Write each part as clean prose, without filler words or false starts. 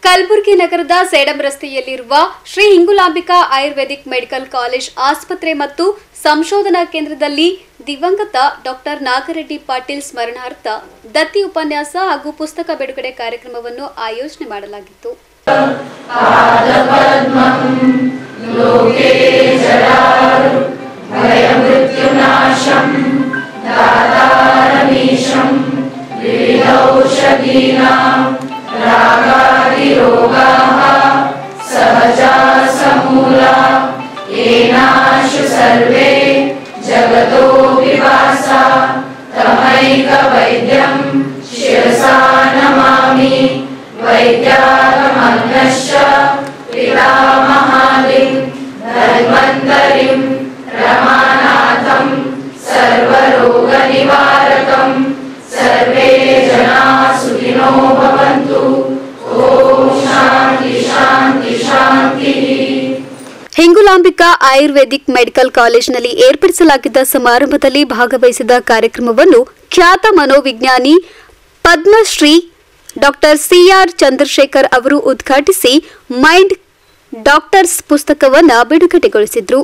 ಕಲಬುರಗಿ ನಗರದ ಸೇಡಂ ರಸ್ತೆಯಲ್ಲಿರುವ Shri ಹಿಂಗುಲಾಂಬಿಕಾ Ayurvedic medical college ಆಸ್ಪತ್ರೆ ಮತ್ತು ಸಂಶೋಧನಾ ಕೇಂದ್ರದಲ್ಲಿ ದಿವಂಗತ ಡಾಕ್ಟರ್ ನಾಗರೆಡ್ಡಿ ಪಾಟೀಲ್ ಸ್ಮರಣಾರ್ಥ ದತ್ತಿ ಉಪನ್ಯಾಸ ಹಾಗೂ ಪುಸ್ತಕ ಬಿಡುಗಡೆ ಕಾರ್ಯಕ್ರಮವನ್ನು ಆಯೋಜನೆ ಮಾಡಲಾಗಿತ್ತು. रागादिरोगाः सहजा समूला येनाशु सर्वे जगतो विवासा तमैकवैद्यं शिरसा नमामि वैद्यागमग्नश्च पितामहादिं धन्वन्तरिं रमानाथं सर्वरोगनिवारकं सर्वे जनाः सुखिनो भवन्तु. ओम शांति शांति शांति. ಹಿಂಗುಲಾಂಬಿಕಾ ಆಯುರ್ವೇದಿಕ್ ಮೆಡಿಕಲ್ ಕಾಲೇಜಿನಲ್ಲಿ ಏರ್ಪಡಿಸಲಾಗಿದ್ದ ಸಮಾರಂಭದಲ್ಲಿ ಭಾಗವಹಿಸಿದ ಕಾರ್ಯಕ್ರಮವನ್ನು ಖ್ಯಾತ ಮನೋವಿಜ್ಞಾನಿ ಪದ್ಮಶ್ರೀ ಡಾಕ್ಟರ್ ಸಿಆರ್ ಚಂದ್ರಶೇಖರ್ ಅವರು ಉದ್ಘಾಟಿಸಿ ಮೈಂಡ್ ಡಾಕ್ಟರ್ಸ್ ಪುಸ್ತಕವನ್ನು ಬಿಡುಗಡೆಗೊಳಿಸಿದರು.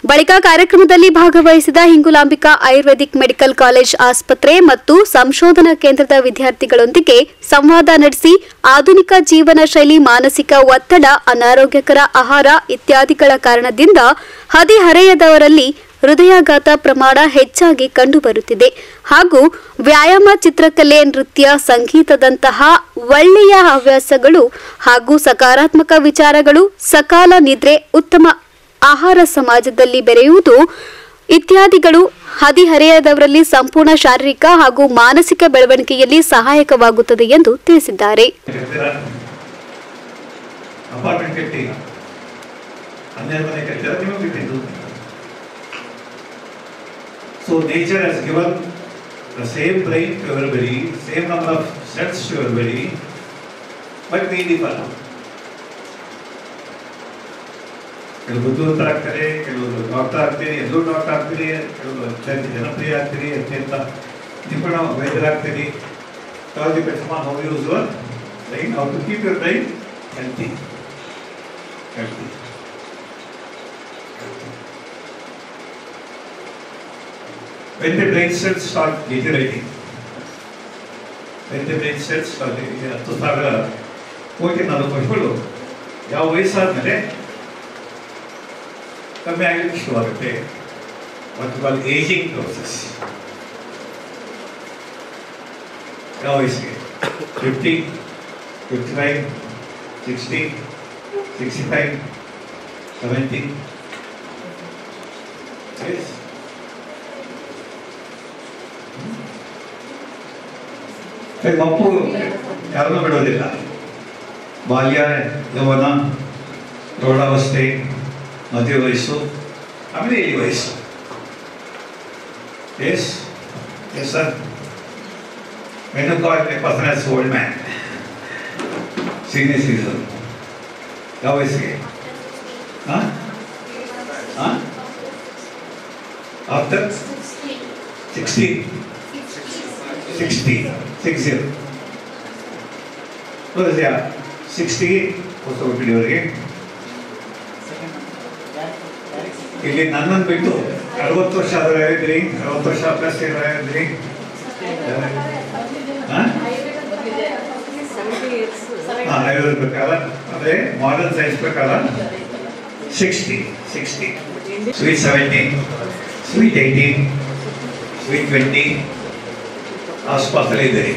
ಬಳಿಕ ಕಾರ್ಯಕ್ರಮದಲ್ಲಿ ಭಾಗವಹಿಸಿದ ಹಿಂಗುಲಾಂಬಿಕಾ ಆಯುರ್ವೇದಿಕ್ ಮೆಡಿಕಲ್ ಕಾಲೇಜ್ ಆಸ್ಪತ್ರೆ ಮತ್ತು ಸಂಶೋಧನಾ ಕೇಂದ್ರದ ವಿದ್ಯಾರ್ಥಿಗಳೊಂದಿಗೆ ಸಂವಾದ ನಡೆಸಿ ಆಧುನಿಕ ಜೀವನ ಶೈಲಿ, ಮಾನಸಿಕ ಒತ್ತಡ, ಅನಾರೋಗ್ಯಕರ ಆಹಾರ ಇತ್ಯಾದಿಗಳ ಕಾರಣದಿಂದ ಹದಿಹರೆಯದವರಲ್ಲಿ ಹೃದಯಾಘಾತ ಪ್ರಮಾಣ ಹೆಚ್ಚಾಗಿ ಕಂಡುಬರುತ್ತಿದೆ ಹಾಗೂ ವ್ಯಾಯಾಮ, ಚಿತ್ರಕಲೆ, ನೃತ್ಯ, ಸಂಗೀತದಂತಹ ಒಳ್ಳೆಯ ಹವ್ಯಾಸಗಳು ಹಾಗೂ ಸಕಾರಾತ್ಮಕ ವಿಚಾರಗಳು, ಸಕಾಲ ನಿದ್ರೆ, ಉತ್ತಮ ಆಹಾರ ಸಮಾಜದಲ್ಲಿ ಬೆರೆಯುವುದು ಇತ್ಯಾದಿಗಳು ಹದಿಹರೆಯದವರಲ್ಲಿ ಸಂಪೂರ್ಣ ಶಾರೀರಿಕ ಹಾಗೂ ಮಾನಸಿಕ ಬೆಳವಣಿಗೆಯಲ್ಲಿ ಸಹಾಯಕವಾಗುತ್ತದೆ ಎಂದು ತಿಳಿಸಿದ್ದಾರೆ. So nature has given the same brain to everybody, same number of cells to everybody, but we differ. ಕೆಲವು ಬುದ್ಧಿವಂತರಾಗ್ತಾರೆ, ಕೆಲವರು ಡಾಕ್ಟರ್ ಆಗ್ತೀರಿ, ಎಲ್ಲರೂ ಡಾಕ್ಟರ್ ಆಗ್ತೀರಿ, ಕೆಲವರು ಅತ್ಯಂತ ಜನಪ್ರಿಯ ಆಗ್ತೀರಿ, ಅತ್ಯಂತ ನಿಪುಣ ವೈದ್ಯರಾಗ್ತೀರಿ. All depends on how you use your brain, how to keep your brain healthy. When the brain cells start deteriorating, ಹತ್ತು ಸಾವಿರ ಕೋಟಿ ನರಕೋಶಗಳು ಯಾವ ವಯಸ್ಸಾದ್ಮೇಲೆ ಕಮ್ಮಿ ಆಗಲಿಕ್ಕೆ ಶುರುವಾಗುತ್ತೆ. What call ageing process. ಯಾವ ವಯಸ್ಸಿಗೆ? 50, 55, 60, 65, 70. ಮಪ್ಪು ಯಾರನ್ನೂ ಬಿಡೋದಿಲ್ಲ. ಬಾಲ್ಯ, ಯೌವನ, ಪ್ರೌಢಾವಸ್ಥೆ, ಮದುವೆ ವಯಸ್ಸು, ಆಮೇಲೆ ಈ ವಯಸ್ಸು. Yes sir. When you call a person as old man, senior citizen, ಯಾವ ವಯಸ್ಸಿಗೆ? ಆಫ್ಟರ್ 60. What 60 ಹೊಸಬಿಟ್ಟಿವರಿಗೆ ಇಲ್ಲಿ ನನ್ನನ್ನು ಬಿಟ್ಟು 60 ವರ್ಷ ಆದ್ರೆ ಇದ್ರಿ, 60 ವರ್ಷ ಪ್ಲಸ್ ಇದ್ರಿ. ಆಯುರ್ವೇದ ಪ್ರಕಾರ ಅಂದ್ರೆ ಮಾಡರ್ನ್ ಸೈನ್ಸ್ ಪ್ರಕಾರ 60. Sweet 17, sweet 18, sweet 20 ಆಸ್ಪಾಸಲ್ಲಿ ಇದ್ದೀರಿ.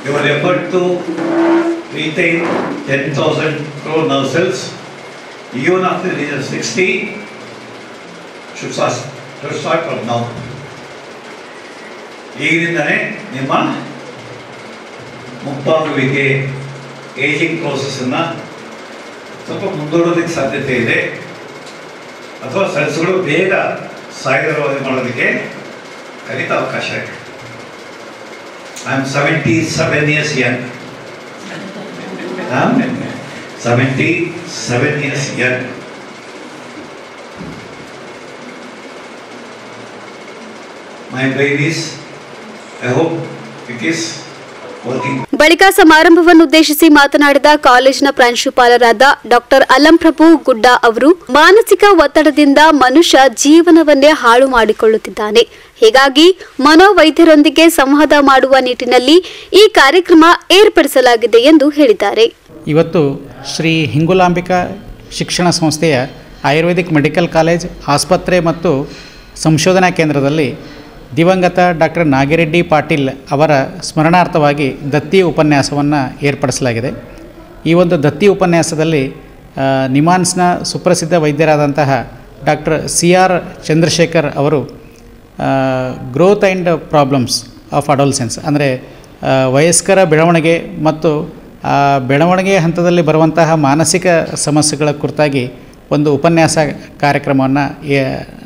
Your effort to retain 10,000 crore nerve cells even after the age of 60 should start from now. ಈಗಿನಿಂದಲೇ ನಿಮ್ಮ ಮುಪ್ಪಾಗುವಿಕೆ, ಏಜಿಂಗ್ ಪ್ರೋಸೆಸ್ಸನ್ನು ಸ್ವಲ್ಪ ಮುಂದೂಡೋದಕ್ಕೆ ಸಾಧ್ಯತೆ ಇದೆ. ಅಥವಾ ಸೆಲ್ಸ್ಗಳು ಬೇಗ ಸಾಯುಧವಾಗಿ ಮಾಡೋದಕ್ಕೆ ಖಂಡಿತ ಅವಕಾಶ ಇದೆ. I am 77 years young. 77 years young. my brain is, I hope it is working. ಬಳಿಕ ಸಮಾರಂಭವನ್ನುದ್ದೇಶಿಸಿ ಮಾತನಾಡಿದ ಕಾಲೇಜಿನ ಪ್ರಾಂಶುಪಾಲರಾದ ಡಾಕ್ಟರ್ ಅಲಂಪ್ರಭು ಗುಡ್ಡ ಅವರು ಮಾನಸಿಕ ಒತ್ತಡದಿಂದ ಮನುಷ್ಯ ಜೀವನವನ್ನೇ ಹಾಳು ಮಾಡಿಕೊಳ್ಳುತ್ತಿದ್ದಾನೆ. ಹೀಗಾಗಿ ಮನೋವೈದ್ಯರೊಂದಿಗೆ ಸಂವಾದ ಮಾಡುವ ನಿಟ್ಟಿನಲ್ಲಿ ಈ ಕಾರ್ಯಕ್ರಮ ಏರ್ಪಡಿಸಲಾಗಿದೆ ಎಂದು ಹೇಳಿದ್ದಾರೆ. ಇವತ್ತು ಶ್ರೀ ಹಿಂಗುಲಾಂಬಿಕಾ ಶಿಕ್ಷಣ ಸಂಸ್ಥೆಯ ಆಯುರ್ವೇದಿಕ್ ಮೆಡಿಕಲ್ ಕಾಲೇಜ್ ಆಸ್ಪತ್ರೆ ಮತ್ತು ಸಂಶೋಧನಾ ಕೇಂದ್ರದಲ್ಲಿ ದಿವಂಗತ ಡಾಕ್ಟರ್ ನಾಗಿರೆಡ್ಡಿ ಪಾಟೀಲ್ ಅವರ ಸ್ಮರಣಾರ್ಥವಾಗಿ ದತ್ತಿ ಉಪನ್ಯಾಸವನ್ನು ಏರ್ಪಡಿಸಲಾಗಿದೆ. ಈ ಒಂದು ದತ್ತಿ ಉಪನ್ಯಾಸದಲ್ಲಿ ನಿಮಾನ್ಸ್ನ ಸುಪ್ರಸಿದ್ಧ ವೈದ್ಯರಾದಂತಹ ಡಾಕ್ಟರ್ CR ಚಂದ್ರಶೇಖರ್ ಅವರು growth and problems of adolescence ಅಂದರೆ ವಯಸ್ಕರ ಬೆಳವಣಿಗೆ ಮತ್ತು ಬೆಳವಣಿಗೆ ಹಂತದಲ್ಲಿ ಬರುವಂತಹ ಮಾನಸಿಕ ಸಮಸ್ಯೆಗಳ ಕುರಿತಾಗಿ ಒಂದು ಉಪನ್ಯಾಸ ಕಾರ್ಯಕ್ರಮವನ್ನು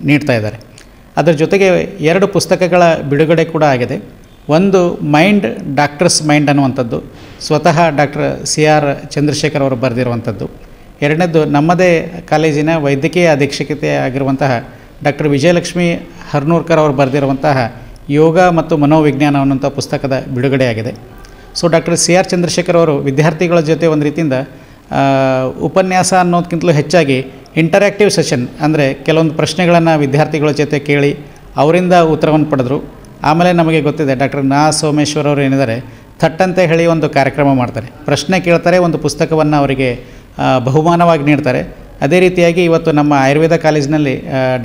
ನೀಡ್ತಾ ಇದ್ದಾರೆ. ಅದರ ಜೊತೆಗೆ 2 ಪುಸ್ತಕಗಳ ಬಿಡುಗಡೆ ಕೂಡ ಆಗಿದೆ. ಒಂದು ಮೈಂಡ್ ಡಾಕ್ಟರ್ಸ್ ಮೈಂಡ್ ಅನ್ನುವಂಥದ್ದು ಸ್ವತಃ ಡಾಕ್ಟರ್ CR ಚಂದ್ರಶೇಖರ್ ಅವರು ಬರೆದಿರುವಂಥದ್ದು. ಎರಡನೇದು ನಮ್ಮದೇ ಕಾಲೇಜಿನ ವೈದ್ಯಕೀಯ ಅಧೀಕ್ಷಕತೆ ಆಗಿರುವಂತಹ ಡಾಕ್ಟರ್ ವಿಜಯಲಕ್ಷ್ಮಿ ಹರ್ನೂರ್ಕರ್ ಅವರು ಬರೆದಿರುವಂತಹ ಯೋಗ ಮತ್ತು ಮನೋವಿಜ್ಞಾನ ಅನ್ನುವಂಥ ಪುಸ್ತಕದ ಬಿಡುಗಡೆಯಾಗಿದೆ. ಸೊ ಡಾಕ್ಟರ್ CR ಚಂದ್ರಶೇಖರ್ ಅವರು ವಿದ್ಯಾರ್ಥಿಗಳ ಜೊತೆ ಒಂದು ರೀತಿಯಿಂದ ಉಪನ್ಯಾಸ ಅನ್ನೋದಕ್ಕಿಂತಲೂ ಹೆಚ್ಚಾಗಿ ಇಂಟರ್ಯಾಕ್ಟಿವ್ ಸೆಷನ್ ಅಂದರೆ ಕೆಲವೊಂದು ಪ್ರಶ್ನೆಗಳನ್ನು ವಿದ್ಯಾರ್ಥಿಗಳ ಜೊತೆ ಕೇಳಿ ಅವರಿಂದ ಉತ್ತರವನ್ನು ಪಡೆದರು. ಆಮೇಲೆ ನಮಗೆ ಗೊತ್ತಿದೆ ಡಾಕ್ಟರ್ ಸೋಮೇಶ್ವರ್ ಅವರು ಏನಿದ್ದಾರೆ ಥಟ್ಟಂತೆ ಹೇಳಿ ಒಂದು ಕಾರ್ಯಕ್ರಮ ಮಾಡ್ತಾರೆ, ಪ್ರಶ್ನೆ ಕೇಳ್ತಾರೆ, ಒಂದು ಪುಸ್ತಕವನ್ನು ಅವರಿಗೆ ಬಹುಮಾನವಾಗಿ ನೀಡ್ತಾರೆ. ಅದೇ ರೀತಿಯಾಗಿ ಇವತ್ತು ನಮ್ಮ ಆಯುರ್ವೇದ ಕಾಲೇಜಿನಲ್ಲಿ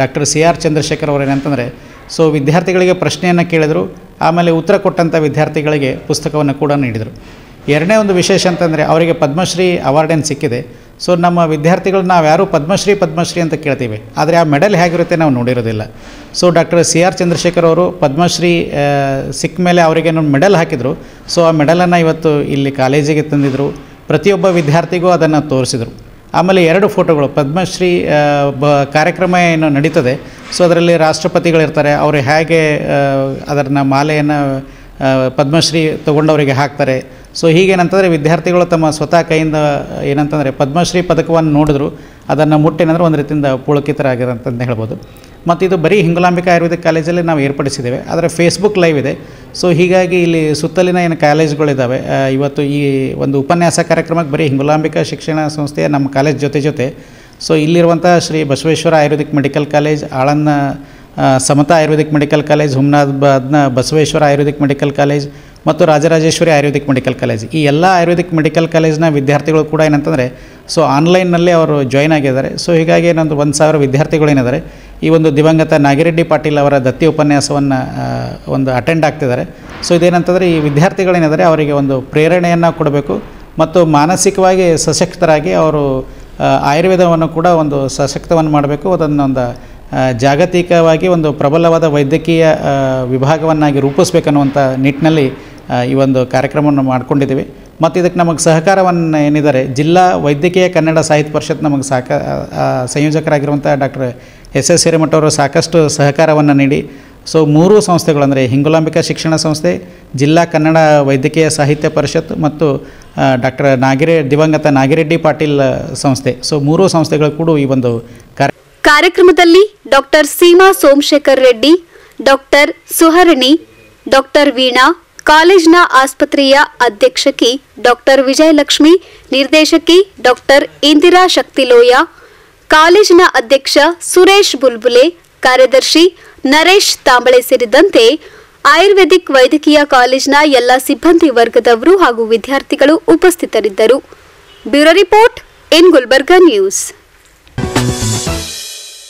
ಡಾಕ್ಟರ್ CR ಚಂದ್ರಶೇಖರ್ ಅವರು ಏನಂತಂದರೆ ಸೊ ವಿದ್ಯಾರ್ಥಿಗಳಿಗೆ ಪ್ರಶ್ನೆಯನ್ನು ಕೇಳಿದರು, ಆಮೇಲೆ ಉತ್ತರ ಕೊಟ್ಟಂಥ ವಿದ್ಯಾರ್ಥಿಗಳಿಗೆ ಪುಸ್ತಕವನ್ನು ಕೂಡ ನೀಡಿದರು. ಎರಡನೇ ಒಂದು ವಿಶೇಷ ಅಂತಂದರೆ ಅವರಿಗೆ ಪದ್ಮಶ್ರೀ ಅವಾರ್ಡೇನು ಸಿಕ್ಕಿದೆ. ಸೊ ನಮ್ಮ ವಿದ್ಯಾರ್ಥಿಗಳು ನಾವು ಯಾರು ಪದ್ಮಶ್ರೀ ಅಂತ ಕೇಳ್ತೀವಿ, ಆದರೆ ಆ ಮೆಡಲ್ ಹೇಗಿರುತ್ತೆ ನಾವು ನೋಡಿರೋದಿಲ್ಲ. ಸೊ ಡಾಕ್ಟರ್ CR ಚಂದ್ರಶೇಖರ್ ಅವರು ಪದ್ಮಶ್ರೀ ಸಿಕ್ಕ ಮೇಲೆ ಅವರಿಗೆ ಮೆಡಲ್ ಹಾಕಿದರು. ಸೊ ಆ ಮೆಡಲನ್ನು ಇವತ್ತು ಇಲ್ಲಿ ಕಾಲೇಜಿಗೆ ತಂದಿದ್ದರು, ಪ್ರತಿಯೊಬ್ಬ ವಿದ್ಯಾರ್ಥಿಗೂ ಅದನ್ನು ತೋರಿಸಿದರು. ಆಮೇಲೆ 2 ಫೋಟೋಗಳು ಪದ್ಮಶ್ರೀ ಕಾರ್ಯಕ್ರಮ ಏನು ನಡೀತದೆ, ಸೊ ಅದರಲ್ಲಿ ರಾಷ್ಟ್ರಪತಿಗಳಿರ್ತಾರೆ, ಅವರು ಹೇಗೆ ಅದನ್ನು ಮಾಲೆಯನ್ನು ಪದ್ಮಶ್ರೀ ತೊಗೊಂಡವರಿಗೆ ಹಾಕ್ತಾರೆ. ಸೊ ಹೀಗೇನಂತಂದರೆ ವಿದ್ಯಾರ್ಥಿಗಳು ತಮ್ಮ ಸ್ವತಃ ಕೈಯಿಂದ ಏನಂತಂದರೆ ಪದ್ಮಶ್ರೀ ಪದಕವನ್ನು ನೋಡಿದ್ರು, ಅದನ್ನು ಮುಟ್ಟೇನಂದ್ರೆ ಒಂದು ರೀತಿಯಿಂದ ಪುಳಕಿತರಾಗಿರಂತಂದು ಹೇಳ್ಬೋದು. ಮತ್ತು ಇದು ಬರೀ ಹಿಂಗುಲಾಂಬಿಕಾ ಆಯುರ್ವೇದಿಕ್ ಕಾಲೇಜಲ್ಲಿ ನಾವು ಏರ್ಪಡಿಸಿದ್ದೇವೆ, ಆದರೆ ಫೇಸ್ಬುಕ್ ಲೈವ್ ಇದೆ. ಸೊ ಹೀಗಾಗಿ ಇಲ್ಲಿ ಸುತ್ತಲಿನ ಏನು ಕಾಲೇಜ್ಗಳಿದ್ದಾವೆ, ಇವತ್ತು ಈ ಒಂದು ಉಪನ್ಯಾಸ ಕಾರ್ಯಕ್ರಮಕ್ಕೆ ಬರೀ ಹಿಂಗುಲಾಂಬಿಕಾ ಶಿಕ್ಷಣ ಸಂಸ್ಥೆಯ ನಮ್ಮ ಕಾಲೇಜ್ ಜೊತೆ ಸೊ ಇಲ್ಲಿರುವಂಥ Shri Basaveshwara Ayurvedic medical college, Aland Samata Ayurvedic medical college, ಹುಮ್ನಾಬಾದ್ನ ಬಸವೇಶ್ವರ ಆಯುರ್ವೇದಿಕ್ ಮೆಡಿಕಲ್ ಕಾಲೇಜ್ ಮತ್ತು ರಾಜರಾಜೇಶ್ವರಿ ಆಯುರ್ವೇದಿಕ್ ಮೆಡಿಕಲ್ ಕಾಲೇಜ್, ಈ ಎಲ್ಲ ಆಯುರ್ವೇದಿಕ್ ಮೆಡಿಕಲ್ ಕಾಲೇಜ್ನ ವಿದ್ಯಾರ್ಥಿಗಳು ಕೂಡ ಏನಂತಂದರೆ ಸೊ ಆನ್ಲೈನ್ನಲ್ಲಿ ಅವರು ಜಾಯ್ನ್ ಆಗಿದ್ದಾರೆ. ಸೊ ಹೀಗಾಗಿ ಏನೊಂದು 1000 ವಿದ್ಯಾರ್ಥಿಗಳು ಏನಿದ್ದಾರೆ ಈ ಒಂದು ದಿವಂಗತ ನಾಗಿರೆಡ್ಡಿ ಪಾಟೀಲ್ ಅವರ ದತ್ತಿ ಉಪನ್ಯಾಸವನ್ನು ಒಂದು ಅಟೆಂಡ್ ಆಗ್ತಿದ್ದಾರೆ. ಸೊ ಇದೇನಂತಂದರೆ ಈ ವಿದ್ಯಾರ್ಥಿಗಳೇನಿದ್ದಾರೆ ಅವರಿಗೆ ಒಂದು ಪ್ರೇರಣೆಯನ್ನು ಕೊಡಬೇಕು ಮತ್ತು ಮಾನಸಿಕವಾಗಿ ಸಶಕ್ತರಾಗಿ ಅವರು ಆಯುರ್ವೇದವನ್ನು ಕೂಡ ಒಂದು ಸಶಕ್ತವನ್ನು ಮಾಡಬೇಕು, ಅದನ್ನೊಂದು ಜಾಗತಿಕವಾಗಿ ಒಂದು ಪ್ರಬಲವಾದ ವೈದ್ಯಕೀಯ ವಿಭಾಗವನ್ನಾಗಿ ರೂಪಿಸಬೇಕನ್ನುವಂಥ ನಿಟ್ಟಿನಲ್ಲಿ ಈ ಒಂದು ಕಾರ್ಯಕ್ರಮವನ್ನು ಮಾಡ್ಕೊಂಡಿದ್ದೀವಿ. ಮತ್ತು ಇದಕ್ಕೆ ನಮಗೆ ಸಹಕಾರವನ್ನು ಏನಿದ್ದಾರೆ ಜಿಲ್ಲಾ ವೈದ್ಯಕೀಯ ಕನ್ನಡ ಸಾಹಿತ್ಯ ಪರಿಷತ್ ನಮಗೆ ಸಂಯೋಜಕರಾಗಿರುವಂಥ ಡಾಕ್ಟರ್ SS ಹಿರೇಮಠ ಅವರು ಸಾಕಷ್ಟು ಸಹಕಾರವನ್ನು ನೀಡಿ ಸೊ 3 ಸಂಸ್ಥೆಗಳು ಅಂದರೆ ಹಿಂಗುಲಾಂಬಿಕಾ ಶಿಕ್ಷಣ ಸಂಸ್ಥೆ, ಜಿಲ್ಲಾ ಕನ್ನಡ ವೈದ್ಯಕೀಯ ಸಾಹಿತ್ಯ ಪರಿಷತ್ ಮತ್ತು ಡಾಕ್ಟರ್ ದಿವಂಗತ ನಾಗಿರೆಡ್ಡಿ ಪಾಟೀಲ್ ಸಂಸ್ಥೆ, ಸೊ 3 ಸಂಸ್ಥೆಗಳು ಕೂಡ ಈ ಒಂದು ಕಾರ್ಯಕ್ರಮದಲ್ಲಿ doctor Seema Somashekar Reddy, doctor Suharani, doctor Veena, ಕಾಲೇಜಿನ ಆಸ್ಪತ್ರೆಯ ಅಧ್ಯಕ್ಷಕಿ ಡಾಕ್ಟರ್ ವಿಜಯಲಕ್ಷ್ಮಿ, ನಿರ್ದೇಶಕಿ ಡಾಕ್ಟರ್ ಇಂದಿರಾ ಶಕ್ತಿಲೋಯ, ಕಾಲೇಜಿನ ಅಧ್ಯಕ್ಷ ಸುರೇಶ್ ಬುಲ್ಬುಲೆ, ಕಾರ್ಯದರ್ಶಿ ನರೇಶ್ ತಾಂಬಳೆ ಸೇರಿದಂತೆ ಆಯುರ್ವೇದಿಕ್ ವೈದ್ಯಕೀಯ ಕಾಲೇಜಿನ ಎಲ್ಲ ಸಿಬ್ಬಂದಿ ವರ್ಗದವರು ಹಾಗೂ ವಿದ್ಯಾರ್ಥಿಗಳು ಉಪಸ್ಥಿತರಿದ್ದರು. Bureau report in Gulbarga news.